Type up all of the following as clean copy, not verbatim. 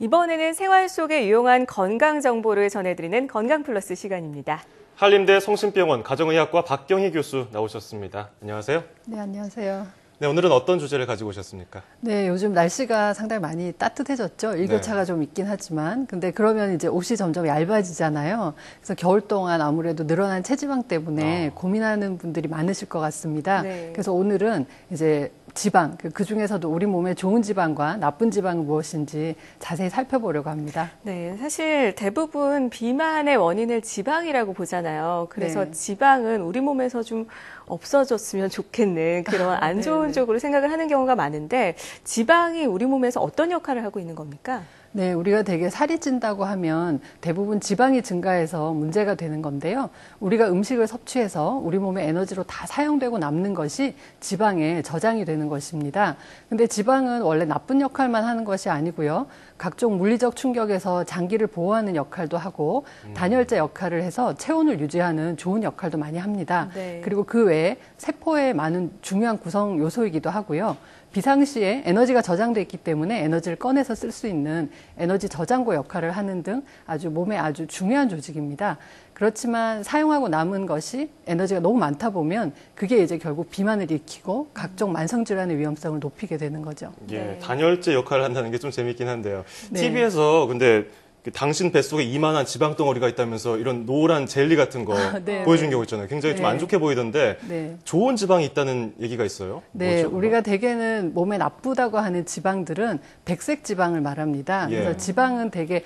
이번에는 생활 속에 유용한 건강 정보를 전해드리는 건강플러스 시간입니다. 한림대 성심병원 가정의학과 박경희 교수 나오셨습니다. 안녕하세요. 네, 안녕하세요. 네, 오늘은 어떤 주제를 가지고 오셨습니까? 네, 요즘 날씨가 상당히 많이 따뜻해졌죠. 일교차가 좀 있긴 하지만. 근데 그러면 이제 옷이 점점 얇아지잖아요. 그래서 겨울 동안 아무래도 늘어난 체지방 때문에 고민하는 분들이 많으실 것 같습니다. 네. 그래서 오늘은 이제 지방, 그 중에서도 우리 몸에 좋은 지방과 나쁜 지방은 무엇인지 자세히 살펴보려고 합니다. 네, 사실 대부분 비만의 원인을 지방이라고 보잖아요. 그래서 네. 지방은 우리 몸에서 좀 없어졌으면 좋겠는 그런 안 좋은 네네. 쪽으로 생각을 하는 경우가 많은데 지방이 우리 몸에서 어떤 역할을 하고 있는 겁니까? 네, 우리가 되게 살이 찐다고 하면 대부분 지방이 증가해서 문제가 되는 건데요. 우리가 음식을 섭취해서 우리 몸의 에너지로 다 사용되고 남는 것이 지방에 저장이 되는 것입니다. 근데 지방은 원래 나쁜 역할만 하는 것이 아니고요. 각종 물리적 충격에서 장기를 보호하는 역할도 하고 단열재 역할을 해서 체온을 유지하는 좋은 역할도 많이 합니다. 네. 그리고 그 외에 세포의 많은 중요한 구성 요소이기도 하고요. 비상시에 에너지가 저장돼 있기 때문에 에너지를 꺼내서 쓸 수 있는 에너지 저장고 역할을 하는 등 아주 몸에 아주 중요한 조직입니다. 그렇지만 사용하고 남은 것이 에너지가 너무 많다 보면 그게 이제 결국 비만을 일으키고 각종 만성질환의 위험성을 높이게 되는 거죠. 예, 네. 단열재 역할을 한다는 게 좀 재밌긴 한데요. 네. TV에서 근데 당신 뱃속에 이만한 지방 덩어리가 있다면서 이런 노란 젤리 같은 거 네, 보여준 네. 경우 있잖아요. 굉장히 좀 네. 안 좋게 보이던데 네. 좋은 지방이 있다는 얘기가 있어요. 네, 뭐죠? 우리가 대개는 몸에 나쁘다고 하는 지방들은 백색 지방을 말합니다. 예. 그래서 지방은 대개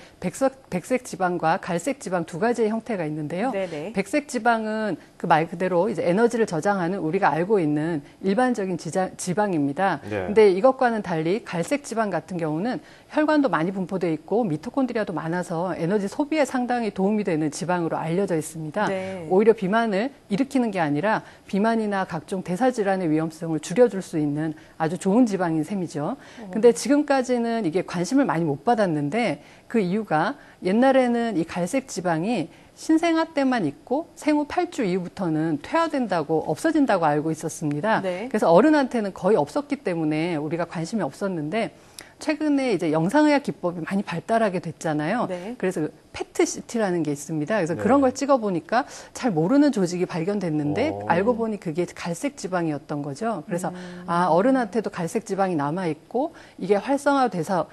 백색 지방과 갈색 지방 두 가지의 형태가 있는데요. 네네. 백색 지방은 그 말 그대로 이제 에너지를 저장하는 우리가 알고 있는 일반적인 지방입니다. 네. 근데 이것과는 달리 갈색 지방 같은 경우는 혈관도 많이 분포되어 있고 미토콘드리아도 많아서 에너지 소비에 상당히 도움이 되는 지방으로 알려져 있습니다. 네. 오히려 비만을 일으키는 게 아니라 비만이나 각종 대사질환의 위험성을 줄여줄 수 있는 아주 좋은 지방인 셈이죠. 근데 지금까지는 이게 관심을 많이 못 받았는데 그 이유가 옛날에는 이 갈색 지방이 신생아 때만 있고 생후 8주 이후부터는 퇴화된다고 없어진다고 알고 있었습니다. 네. 그래서 어른한테는 거의 없었기 때문에 우리가 관심이 없었는데 최근에 이제 영상의학 기법이 많이 발달하게 됐잖아요. 네. 그래서 그 PET-CT라는 게 있습니다. 그래서 네. 그런 걸 찍어보니까 잘 모르는 조직이 발견됐는데 오. 알고 보니 그게 갈색 지방이었던 거죠. 그래서 어른한테도 갈색 지방이 남아있고 이게 활성화돼서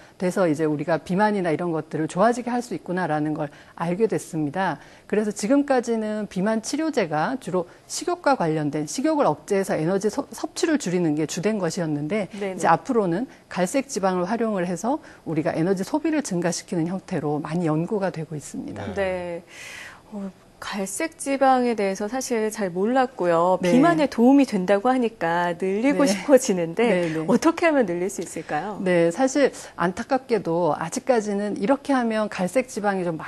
이제 우리가 비만이나 이런 것들을 좋아지게 할 수 있구나라는 걸 알게 됐습니다. 그래서 지금까지는 비만 치료제가 주로 식욕과 관련된 식욕을 억제해서 에너지 섭취를 줄이는 게 주된 것이었는데 네네. 이제 앞으로는 갈색 지방을 활용을 해서 우리가 에너지 소비를 증가시키는 형태로 많이 연구가 되고 있습니다. 네. 네. 갈색 지방에 대해서 사실 잘 몰랐고요. 네. 비만에 도움이 된다고 하니까 늘리고 네. 싶어지는데 네, 네. 어떻게 하면 늘릴 수 있을까요? 네, 사실 안타깝게도 아직까지는 이렇게 하면 갈색 지방이 좀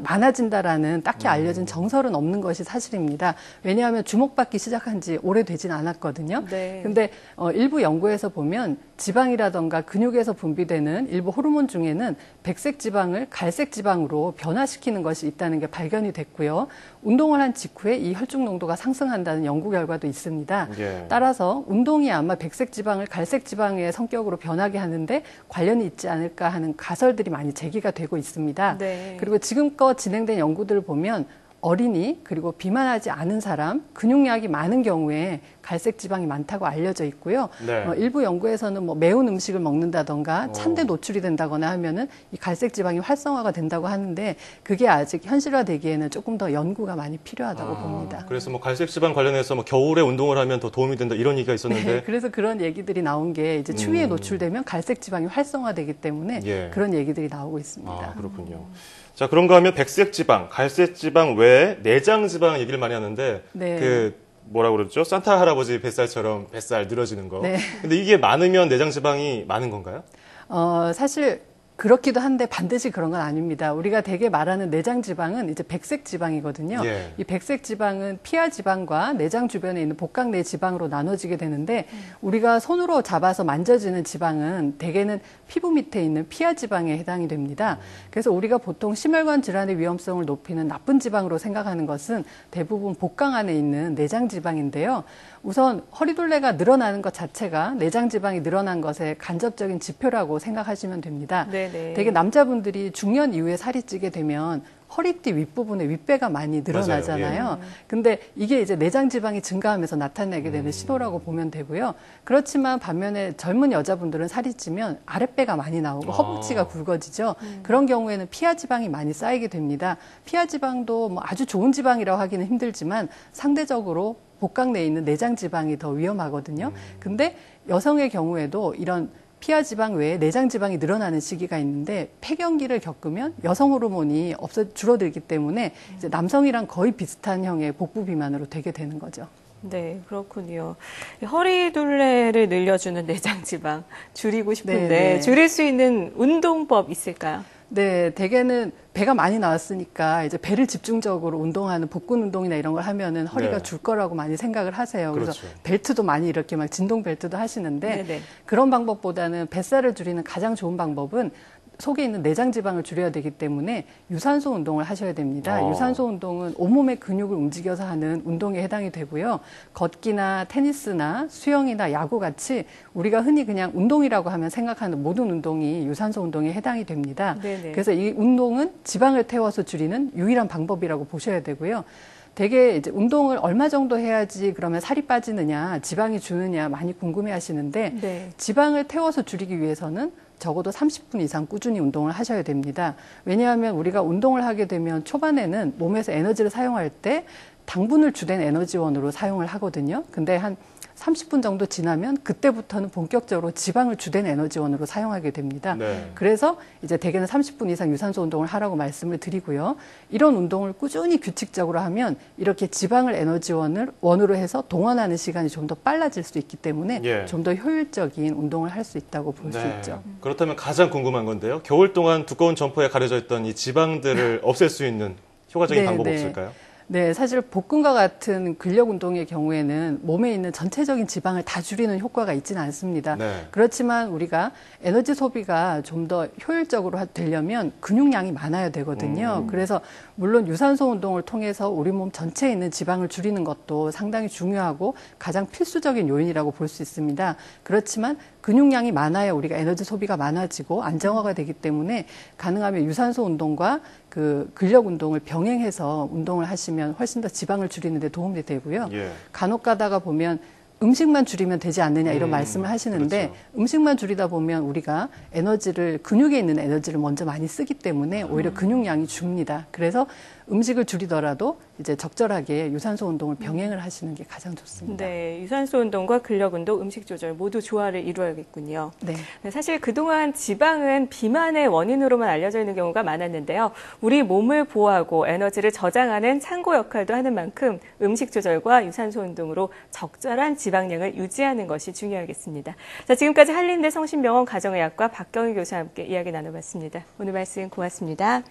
많아진다라는 딱히 알려진 정설은 없는 것이 사실입니다. 왜냐하면 주목받기 시작한 지 오래되진 않았거든요. 네. 근데 일부 연구에서 보면 지방이라던가 근육에서 분비되는 일부 호르몬 중에는 백색 지방을 갈색 지방으로 변화시키는 것이 있다는 게 발견이 됐고요. 운동을 한 직후에 이 혈중 농도가 상승한다는 연구 결과도 있습니다. 예. 따라서 운동이 아마 백색 지방을 갈색 지방의 성격으로 변하게 하는데 관련이 있지 않을까 하는 가설들이 많이 제기가 되고 있습니다. 네. 그리고 지금껏 진행된 연구들을 보면 어린이 그리고 비만하지 않은 사람 근육량이 많은 경우에 갈색 지방이 많다고 알려져 있고요. 네. 일부 연구에서는 뭐 매운 음식을 먹는다던가 찬데 노출이 된다거나 하면은 이 갈색 지방이 활성화가 된다고 하는데 그게 아직 현실화되기에는 조금 더 연구가 많이 필요하다고 봅니다. 그래서 뭐 갈색 지방 관련해서 뭐 겨울에 운동을 하면 더 도움이 된다 이런 얘기가 있었는데 네, 그래서 그런 얘기들이 나온 게 이제 추위에 노출되면 갈색 지방이 활성화되기 때문에 예. 그런 얘기들이 나오고 있습니다. 아, 그렇군요. 자, 그런가 하면 백색 지방, 갈색 지방 외에 내장 지방 얘기를 많이 하는데 네. 그 뭐라 그러죠? 산타 할아버지 뱃살처럼 뱃살 늘어지는 거. 네. 근데 이게 많으면 내장 지방이 많은 건가요? 사실 그렇기도 한데 반드시 그런 건 아닙니다. 우리가 대개 말하는 내장 지방은 이제 백색 지방이거든요. 예. 이 백색 지방은 피하 지방과 내장 주변에 있는 복강내 지방으로 나눠지게 되는데 우리가 손으로 잡아서 만져지는 지방은 대개는 피부 밑에 있는 피하 지방에 해당이 됩니다. 그래서 우리가 보통 심혈관 질환의 위험성을 높이는 나쁜 지방으로 생각하는 것은 대부분 복강 안에 있는 내장 지방인데요. 우선 허리둘레가 늘어나는 것 자체가 내장 지방이 늘어난 것의 간접적인 지표라고 생각하시면 됩니다. 네네. 되게 남자분들이 중년 이후에 살이 찌게 되면 허리띠 윗부분에 윗배가 많이 늘어나잖아요. 맞아요. 근데 이게 이제 내장 지방이 증가하면서 나타나게 되는 신호라고 보면 되고요. 그렇지만 반면에 젊은 여자분들은 살이 찌면 아랫배가 많이 나오고 허벅지가 굵어지죠. 그런 경우에는 피하 지방이 많이 쌓이게 됩니다. 피하 지방도 뭐 아주 좋은 지방이라고 하기는 힘들지만 상대적으로 복강 내에 있는 내장 지방이 더 위험하거든요. 근데 여성의 경우에도 이런 피하 지방 외에 내장 지방이 늘어나는 시기가 있는데 폐경기를 겪으면 여성 호르몬이 줄어들기 때문에 이제 남성이랑 거의 비슷한 형의 복부 비만으로 되게 되는 거죠. 네, 그렇군요. 허리둘레를 늘려주는 내장 지방 줄이고 싶은데 네. 줄일 수 있는 운동법 있을까요? 네, 대개는 배가 많이 나왔으니까 이제 배를 집중적으로 운동하는 복근 운동이나 이런 걸 하면은 허리가 네. 줄 거라고 많이 생각을 하세요. 그래서 그렇죠. 벨트도 많이 이렇게 막 진동 벨트도 하시는데 네네. 그런 방법보다는 뱃살을 줄이는 가장 좋은 방법은 속에 있는 내장 지방을 줄여야 되기 때문에 유산소 운동을 하셔야 됩니다. 유산소 운동은 온몸의 근육을 움직여서 하는 운동에 해당이 되고요. 걷기나 테니스나 수영이나 야구 같이 우리가 흔히 그냥 운동이라고 하면 생각하는 모든 운동이 유산소 운동에 해당이 됩니다. 네네. 그래서 이 운동은 지방을 태워서 줄이는 유일한 방법이라고 보셔야 되고요. 되게 이제 운동을 얼마 정도 해야지 그러면 살이 빠지느냐, 지방이 주느냐 많이 궁금해 하시는데 네. 지방을 태워서 줄이기 위해서는 적어도 30분 이상 꾸준히 운동을 하셔야 됩니다. 왜냐하면 우리가 운동을 하게 되면 초반에는 몸에서 에너지를 사용할 때 당분을 주된 에너지원으로 사용을 하거든요. 근데 한 30분 정도 지나면 그때부터는 본격적으로 지방을 주된 에너지원으로 사용하게 됩니다. 네. 그래서 이제 대개는 30분 이상 유산소 운동을 하라고 말씀을 드리고요. 이런 운동을 꾸준히 규칙적으로 하면 이렇게 지방을 에너지원으로 해서 동원하는 시간이 좀 더 빨라질 수 있기 때문에 예. 좀 더 효율적인 운동을 할 수 있다고 볼 수 네. 있죠. 그렇다면 가장 궁금한 건데요. 겨울 동안 두꺼운 점퍼에 가려져 있던 이 지방들을 없앨 수 있는 효과적인 네, 방법 네. 없을까요? 네, 사실 복근과 같은 근력 운동의 경우에는 몸에 있는 전체적인 지방을 다 줄이는 효과가 있지는 않습니다. 네. 그렇지만 우리가 에너지 소비가 좀 더 효율적으로 되려면 근육량이 많아야 되거든요. 그래서 물론 유산소 운동을 통해서 우리 몸 전체에 있는 지방을 줄이는 것도 상당히 중요하고 가장 필수적인 요인이라고 볼 수 있습니다. 그렇지만 근육량이 많아야 우리가 에너지 소비가 많아지고 안정화가 되기 때문에 가능하면 유산소 운동과 그 근력 운동을 병행해서 운동을 하시면 훨씬 더 지방을 줄이는 데 도움이 되고요. 예. 간혹 가다가 보면 음식만 줄이면 되지 않느냐 이런 말씀을 하시는데 그렇죠. 음식만 줄이다 보면 우리가 근육에 있는 에너지를 먼저 많이 쓰기 때문에 오히려 근육량이 줍니다. 그래서 음식을 줄이더라도 이제 적절하게 유산소 운동을 병행을 하시는 게 가장 좋습니다. 네, 유산소 운동과 근력 운동, 음식 조절 모두 조화를 이루어야겠군요. 네. 네, 사실 그동안 지방은 비만의 원인으로만 알려져 있는 경우가 많았는데요. 우리 몸을 보호하고 에너지를 저장하는 창고 역할도 하는 만큼 음식 조절과 유산소 운동으로 적절한 지방량을 유지하는 것이 중요하겠습니다. 자, 지금까지 한림대 성심병원 가정의학과 박경희 교수와 함께 이야기 나눠봤습니다. 오늘 말씀 고맙습니다.